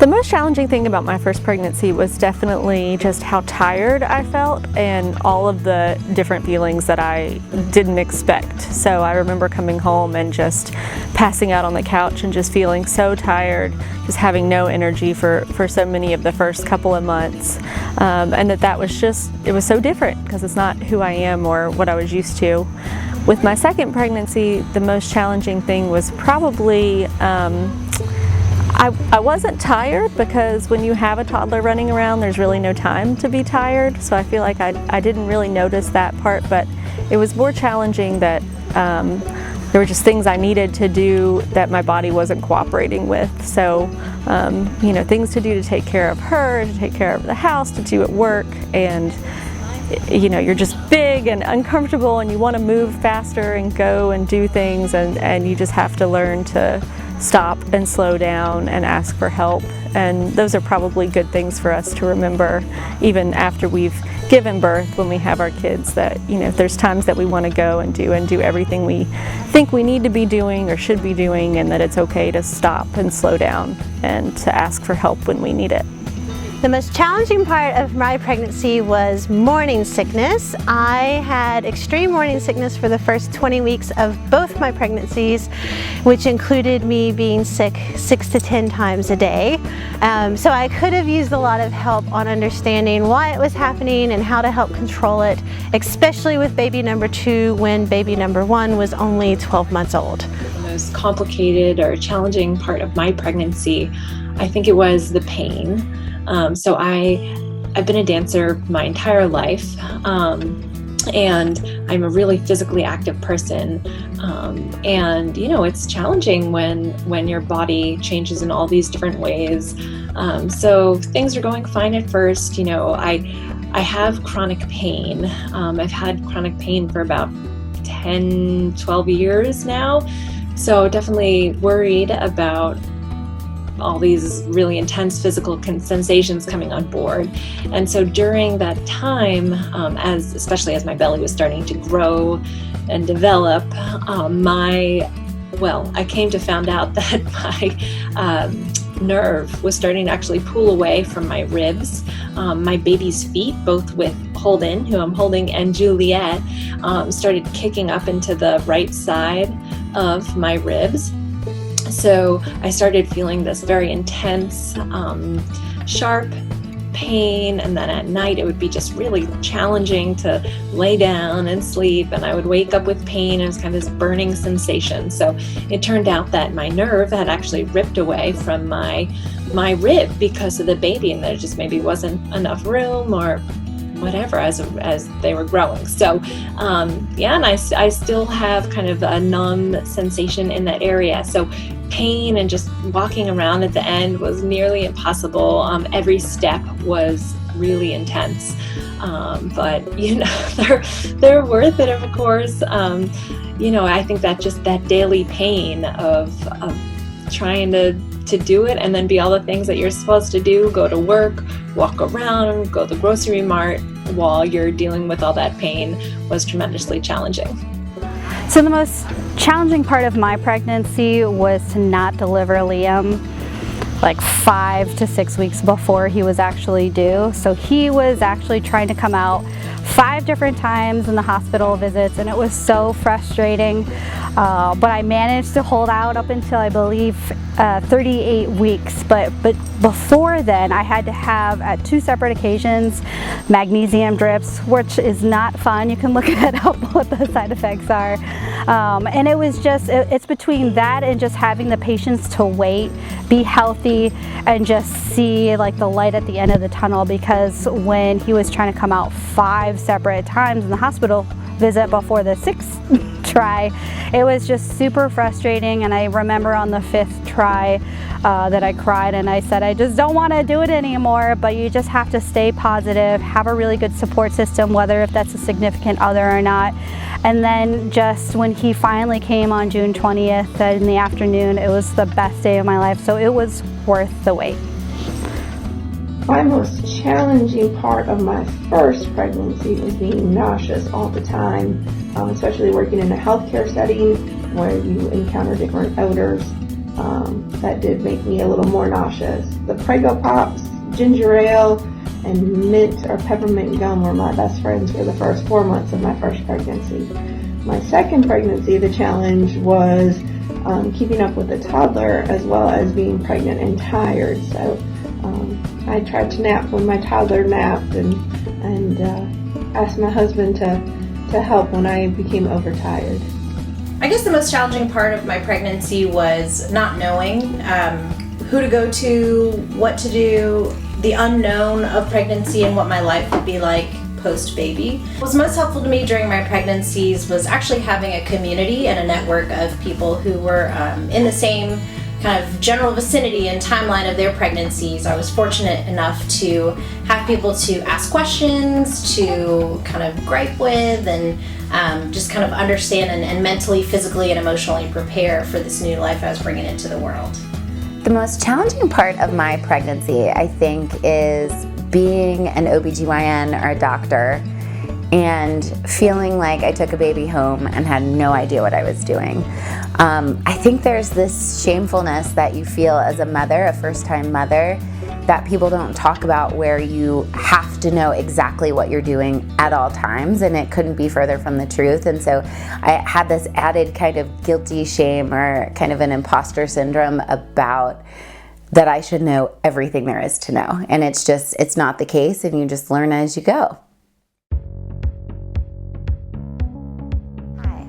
The most challenging thing about my first pregnancy was definitely just how tired I felt and all of the different feelings that I didn't expect. So I remember coming home and just passing out on the couch and just feeling so tired, just having no energy for so many of the first couple of months. And that was just, it was so different because it's not who I am or what I was used to. With my second pregnancy, the most challenging thing was probably I wasn't tired, because when you have a toddler running around, there's really no time to be tired. So I feel like I didn't really notice that part, but it was more challenging that there were just things I needed to do that my body wasn't cooperating with. So, you know, things to do to take care of her, to take care of the house, to do at work, and you know, you're just big and uncomfortable and you want to move faster and go and do things, and you just have to learn to stop and slow down and ask for help. And those are probably good things for us to remember even after we've given birth, when we have our kids, that, you know, there's times that we want to go and do everything we think we need to be doing or should be doing, and that it's okay to stop and slow down and to ask for help when we need it. The most challenging part of my pregnancy was morning sickness. I had extreme morning sickness for the first 20 weeks of both my pregnancies, which included me being sick 6 to 10 times a day. So I could have used a lot of help on understanding why it was happening and how to help control it, especially with baby number 2 when baby number 1 was only 12 months old. The most complicated or challenging part of my pregnancy, I think it was the pain. So I've been a dancer my entire life, and I'm a really physically active person. And you know, it's challenging when your body changes in all these different ways. So things are going fine at first. You know, I have chronic pain. I've had chronic pain for about 10, 12 years now. So definitely worried about all these really intense physical sensations coming on board. And so during that time, especially as my belly was starting to grow and develop, I came to find out that my nerve was starting to actually pull away from my ribs. My baby's feet, both with Holden, who I'm holding, and Juliet, started kicking up into the right side of my ribs. So I started feeling this very intense, sharp pain, and then at night it would be just really challenging to lay down and sleep, and I would wake up with pain. It was kind of this burning sensation. So it turned out that my nerve had actually ripped away from my rib because of the baby, and there just maybe wasn't enough room or whatever as they were growing. So and I still have kind of a numb sensation in that area. So pain and just walking around at the end was nearly impossible. Every step was really intense. But you know, they're worth it, of course. You know, I think that just that daily pain of trying to do it and then be all the things that you're supposed to do, go to work, walk around, go to the grocery mart while you're dealing with all that pain, was tremendously challenging. So the most challenging part of my pregnancy was to not deliver Liam like 5 to 6 weeks before he was actually due. So he was actually trying to come out 5 different times in the hospital visits, and it was so frustrating. But I managed to hold out up until, I believe, 38 weeks. But before then, I had to have, at 2 separate occasions, magnesium drips, which is not fun. You can look it up what the side effects are. And it was just, it's between that and just having the patience to wait, be healthy, and just see like the light at the end of the tunnel. Because when he was trying to come out 5 separate times in the hospital visit before the 6th try, it was just super frustrating. And I remember on the 5th try that I cried and I said, I just don't want to do it anymore. But you just have to stay positive, have a really good support system, whether if that's a significant other or not. And then just when he finally came on June 20th in the afternoon, it was the best day of my life. So it was worth the wait. My most challenging part of my first pregnancy was being nauseous all the time, especially working in a healthcare setting where you encounter different odors. that did make me a little more nauseous. The Prego Pops, ginger ale, and mint or peppermint gum were my best friends for the first 4 months of my first pregnancy. My second pregnancy, the challenge was keeping up with a toddler as well as being pregnant and tired. So I tried to nap when my toddler napped and asked my husband to help when I became overtired. I guess the most challenging part of my pregnancy was not knowing who to go to, what to do, the unknown of pregnancy and what my life would be like post-baby. What was most helpful to me during my pregnancies was actually having a community and a network of people who were in the same kind of general vicinity and timeline of their pregnancies. I was fortunate enough to have people to ask questions, to kind of gripe with, and just kind of understand and mentally, physically, and emotionally prepare for this new life I was bringing into the world. The most challenging part of my pregnancy, I think, is being an OBGYN or a doctor and feeling like I took a baby home and had no idea what I was doing. I think there's this shamefulness that you feel as a mother, a first-time mother, that people don't talk about, where you have to know exactly what you're doing at all times, and it couldn't be further from the truth. And so I had this added kind of guilty shame or kind of an imposter syndrome about that I should know everything there is to know. And it's not the case, and you just learn as you go.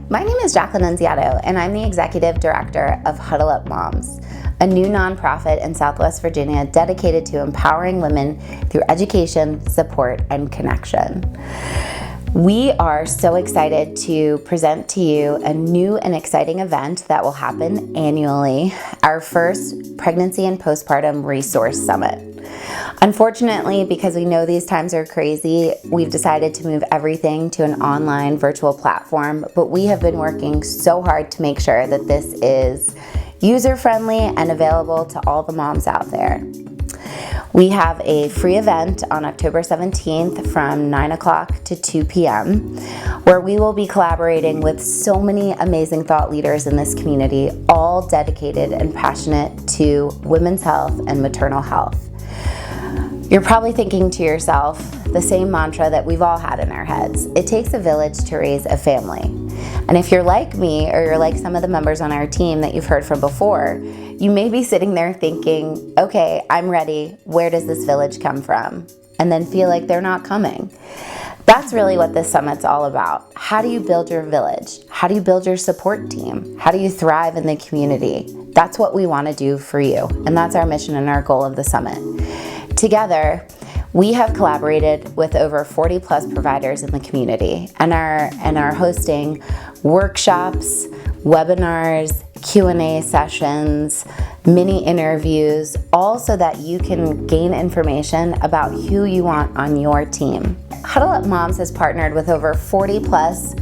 My name is Jaclyn Nunziato, and I'm the Executive Director of Huddle Up Moms, a new nonprofit in Southwest Virginia dedicated to empowering women through education, support, and connection. We are so excited to present to you a new and exciting event that will happen annually, our first Pregnancy and Postpartum Resource Summit. Unfortunately, because we know these times are crazy, we've decided to move everything to an online virtual platform, but we have been working so hard to make sure that this is user-friendly and available to all the moms out there. We have a free event on October 17th from 9 o'clock to 2 p.m. where we will be collaborating with so many amazing thought leaders in this community, all dedicated and passionate to women's health and maternal health. You're probably thinking to yourself the same mantra that we've all had in our heads. It takes a village to raise a family. And if you're like me, or you're like some of the members on our team that you've heard from before, you may be sitting there thinking, okay, I'm ready. Where does this village come from? And then feel like they're not coming. That's really what this summit's all about. How do you build your village? How do you build your support team? How do you thrive in the community? That's what we want to do for you. And that's our mission and our goal of the summit. Together, we have collaborated with over 40 plus providers in the community and are hosting workshops, webinars, Q&A sessions, mini interviews, all so that you can gain information about who you want on your team. Huddle Up Moms has partnered with over 40 plus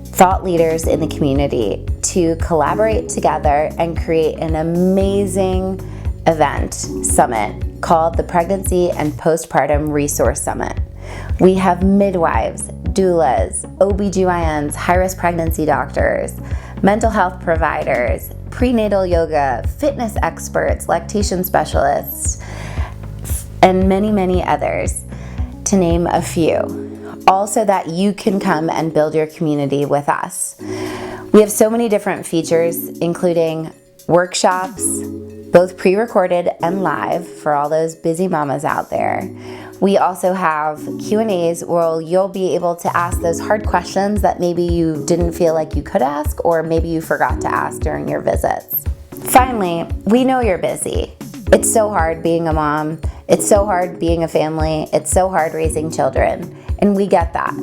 thought leaders in the community to collaborate together and create an amazing event summit called the Pregnancy and Postpartum Resource Summit. We have midwives, doulas, OBGYNs, high-risk pregnancy doctors, mental health providers, prenatal yoga, fitness experts, lactation specialists, and many, many others, to name a few, all so that you can come and build your community with us. We have so many different features, including workshops, both pre-recorded and live for all those busy mamas out there. We also have Q&As where you'll be able to ask those hard questions that maybe you didn't feel like you could ask, or maybe you forgot to ask during your visits. Finally, we know you're busy. It's so hard being a mom. It's so hard being a family. It's so hard raising children, and we get that.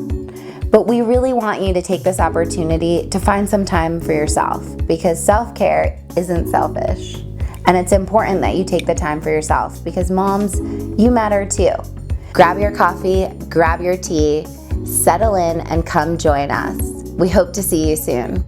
But we really want you to take this opportunity to find some time for yourself, because self-care isn't selfish. And it's important that you take the time for yourself, because moms, you matter too. Grab your coffee, grab your tea, settle in, and come join us. We hope to see you soon.